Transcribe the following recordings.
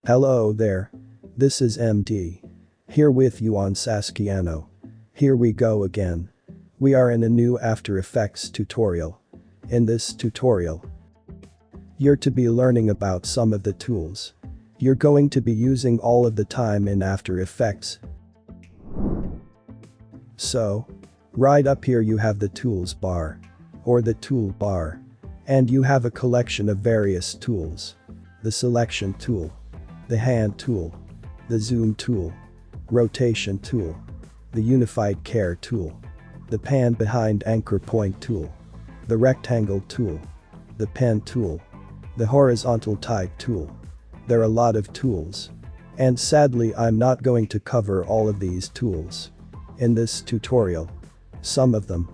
Hello there. This is MD. Here with you on SaskiYano. Here we go again. We are in a new After Effects tutorial. In this tutorial, you're to be learning about some of the tools you're going to be using all of the time in After Effects. So, right up here you have the tools bar, or the tool bar, and you have a collection of various tools. The selection tool, the hand tool, the zoom tool, rotation tool, the unified care tool, the pan behind anchor point tool, the rectangle tool, the pen tool, the horizontal type tool. There are a lot of tools. And sadly I'm not going to cover all of these tools in this tutorial. Some of them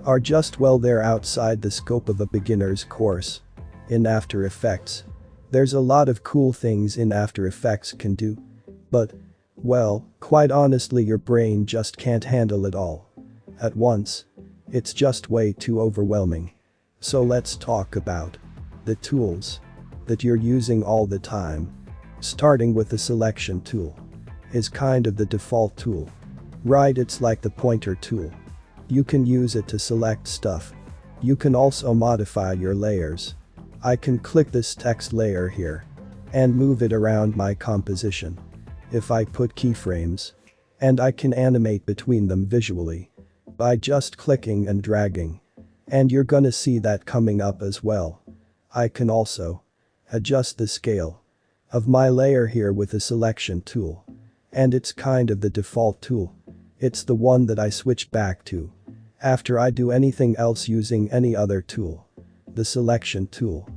are just, well, they're outside the scope of a beginner's course in After Effects. There's a lot of cool things in After Effects can do, but, well, quite honestly your brain just can't handle it all at once. It's just way too overwhelming. So let's talk about the tools that you're using all the time. Starting with the selection tool is kind of the default tool. Right, it's like the pointer tool. You can use it to select stuff. You can also modify your layers. I can click this text layer here and move it around my composition. If I put keyframes, and I can animate between them visually by just clicking and dragging. And you're gonna see that coming up as well. I can also adjust the scale of my layer here with the selection tool. And it's kind of the default tool. It's the one that I switch back to after I do anything else using any other tool. The selection tool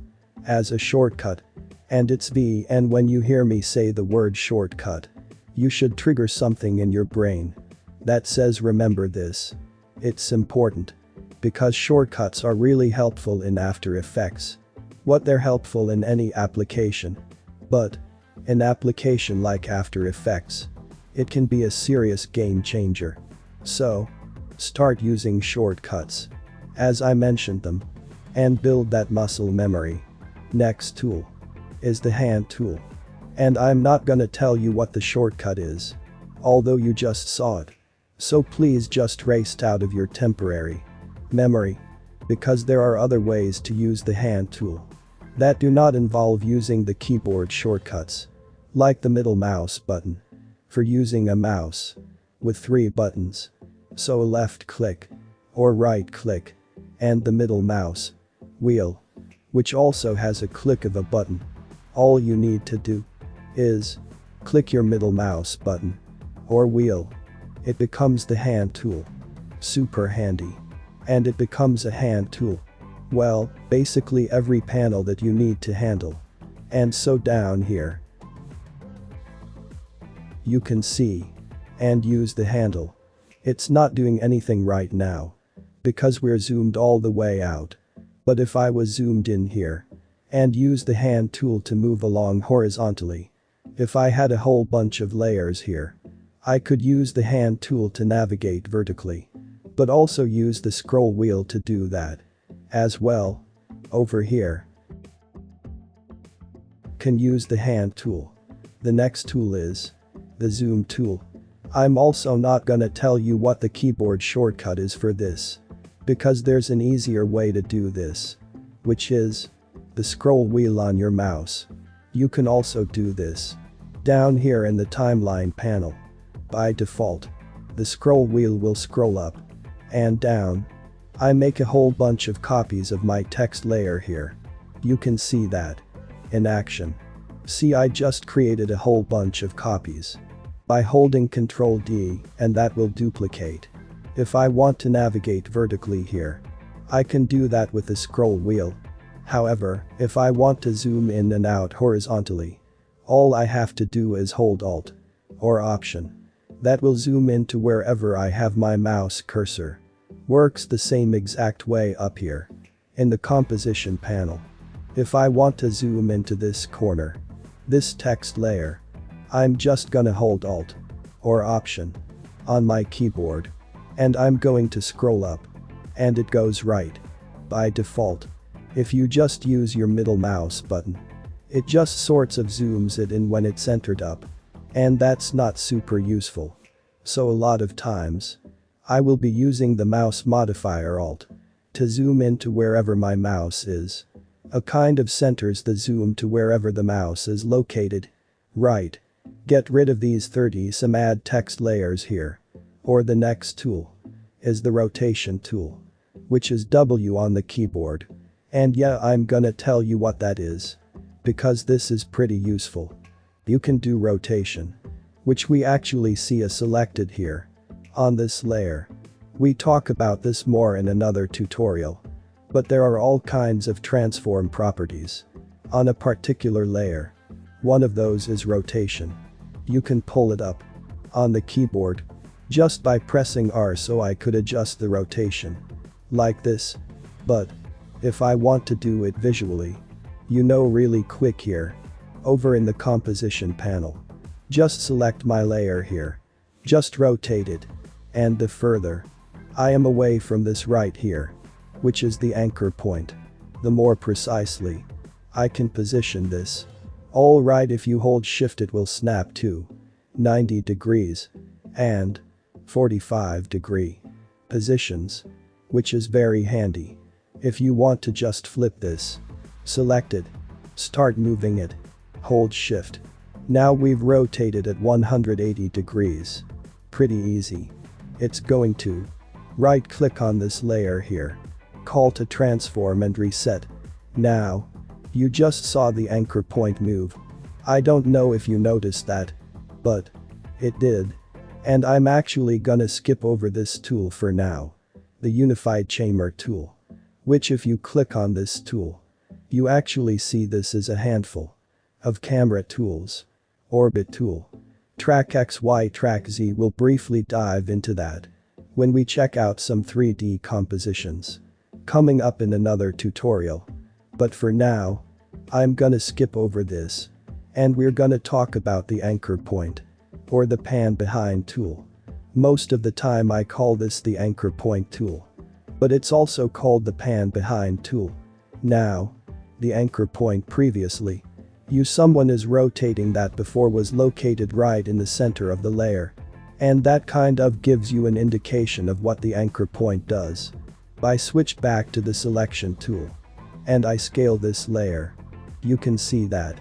as a shortcut, and it's V, and when you hear me say the word shortcut, you should trigger something in your brain that says remember this. It's important because shortcuts are really helpful in After Effects. What they're helpful in any application, but an application like After Effects, it can be a serious game changer. So, start using shortcuts as I mentioned them and build that muscle memory. Next tool is the hand tool. And I'm not gonna tell you what the shortcut is, although you just saw it. So please just erase it out of your temporary memory, because there are other ways to use the hand tool that do not involve using the keyboard shortcuts, like the middle mouse button for using a mouse with 3 buttons. So a left click or right click and the middle mouse wheel, which also has a click of a button. All you need to do is click your middle mouse button or wheel. It becomes the hand tool. Super handy. And it becomes a hand tool. Well, basically every panel that you need to handle. And so down here, you can see and use the handle. It's not doing anything right now because we're zoomed all the way out. But if I was zoomed in here and use the hand tool to move along horizontally, if I had a whole bunch of layers here, I could use the hand tool to navigate vertically, but also use the scroll wheel to do that as well. Over here, can use the hand tool. The next tool is the zoom tool. I'm also not gonna tell you what the keyboard shortcut is for this, because there's an easier way to do this, which is the scroll wheel on your mouse. You can also do this down here in the timeline panel. By default, the scroll wheel will scroll up and down. I make a whole bunch of copies of my text layer here. You can see that in action. See, I just created a whole bunch of copies by holding Ctrl D, and that will duplicate. If I want to navigate vertically here, I can do that with the scroll wheel. However, if I want to zoom in and out horizontally, all I have to do is hold Alt or Option. That will zoom into wherever I have my mouse cursor. Works the same exact way up here in the composition panel. If I want to zoom into this corner, this text layer, I'm just gonna hold Alt or Option on my keyboard, and I'm going to scroll up, and it goes right by default. If you just use your middle mouse button, It just sorts of zooms it in when it's entered up. And that's not super useful. So a lot of times, I will be using the mouse modifier Alt to zoom into wherever my mouse is. A kind of centers the zoom to wherever the mouse is located. Right. Get rid of these 30 some add text layers here. Or the next tool is the rotation tool, which is W on the keyboard. And yeah, I'm gonna tell you what that is, because this is pretty useful. You can do rotation, which we actually see a selected here on this layer. We talk about this more in another tutorial. But there are all kinds of transform properties on a particular layer. One of those is rotation. You can pull it up on the keyboard just by pressing R, so I could adjust the rotation like this. But if I want to do it visually, really quick here, over in the composition panel, just select my layer here, just rotate it, and the further I am away from this right here, which is the anchor point, the more precisely I can position this. Alright, if you hold shift it will snap to 90 degrees and 45 degree positions, which is very handy. If you want to just flip this, select it, start moving it, hold shift. Now we've rotated at 180 degrees. Pretty easy. It's going to right click on this layer here, call to transform and reset. Now, you just saw the anchor point move. I don't know if you noticed that, but it did. And I'm actually gonna skip over this tool for now, the Unified Chamber tool, which if you click on this tool, you actually see this is a handful of camera tools. Orbit tool, Track X, Y, Track Z. We'll briefly dive into that when we check out some 3D compositions coming up in another tutorial. But for now, I'm gonna skip over this, and we're gonna talk about the anchor point, or the pan behind tool. Most of the time I call this the anchor point tool, but it's also called the pan behind tool. Now, the anchor point previously, someone is rotating that before was located right in the center of the layer. And that kind of gives you an indication of what the anchor point does. I switch back to the selection tool, and I scale this layer. You can see that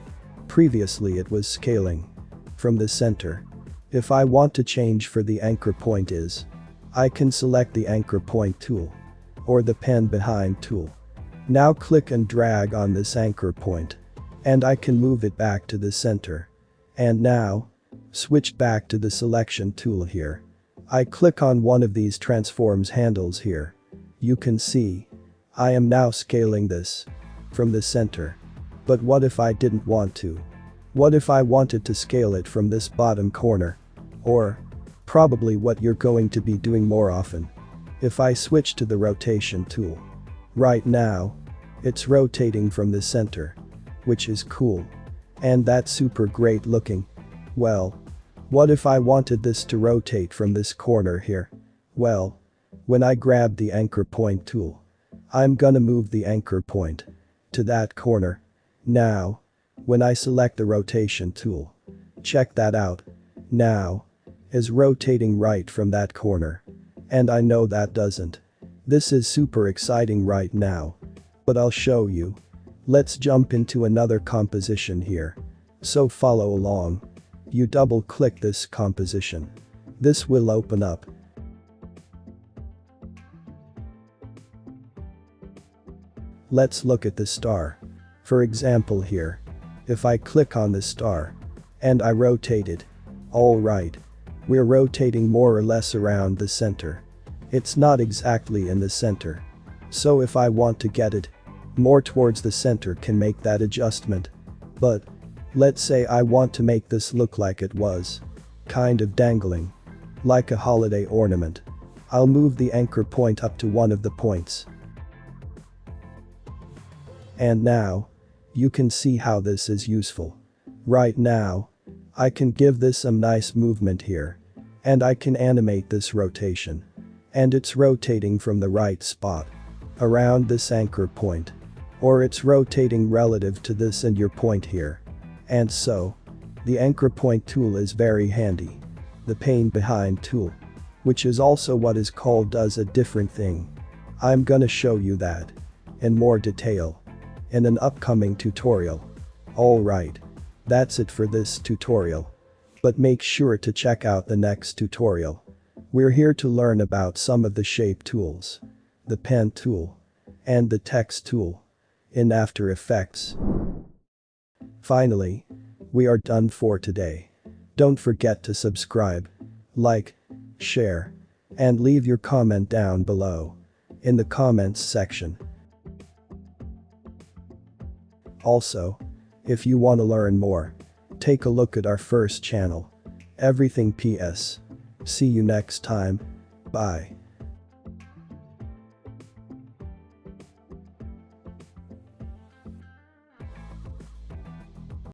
previously it was scaling from the center. If I want to change for the anchor point I can select the anchor point tool or the pen behind tool. Now click and drag on this anchor point, and I can move it back to the center. And now, switch back to the selection tool here. I click on one of these transforms handles here. You can see I am now scaling this from the center. But what if I didn't want to? What if I wanted to scale it from this bottom corner? Or probably what you're going to be doing more often. If I switch to the rotation tool. Right now, it's rotating from the center, which is cool. And that's super great looking. Well, what if I wanted this to rotate from this corner here? Well, when I grab the anchor point tool, I'm gonna move the anchor point to that corner. Now, when I select the rotation tool, check that out. Now, is rotating right from that corner. And I know that doesn't. This is super exciting right now. But I'll show you. Let's jump into another composition here. So follow along. You double click this composition. This will open up. Let's look at the star. For example here. If I click on the star and I rotate it. Alright. We're rotating more or less around the center. It's not exactly in the center. So if I want to get it more towards the center, can make that adjustment. But let's say I want to make this look like it was kind of dangling, like a holiday ornament. I'll move the anchor point up to one of the points. And now, you can see how this is useful. Right now, I can give this some nice movement here. And I can animate this rotation. And it's rotating from the right spot around this anchor point. or it's rotating relative to this and your point here. And so, the anchor point tool is very handy. The pane behind tool, which is also what is called, does a different thing. I'm gonna show you that in more detail in an upcoming tutorial. Alright, that's it for this tutorial. But make sure to check out the next tutorial. We're here to learn about some of the shape tools, the pen tool, and the text tool in After Effects. Finally, we are done for today. Don't forget to subscribe, like, share, and leave your comment down below in the comments section. Also, if you want to learn more, take a look at our first channel, Everything PS. See you next time. Bye.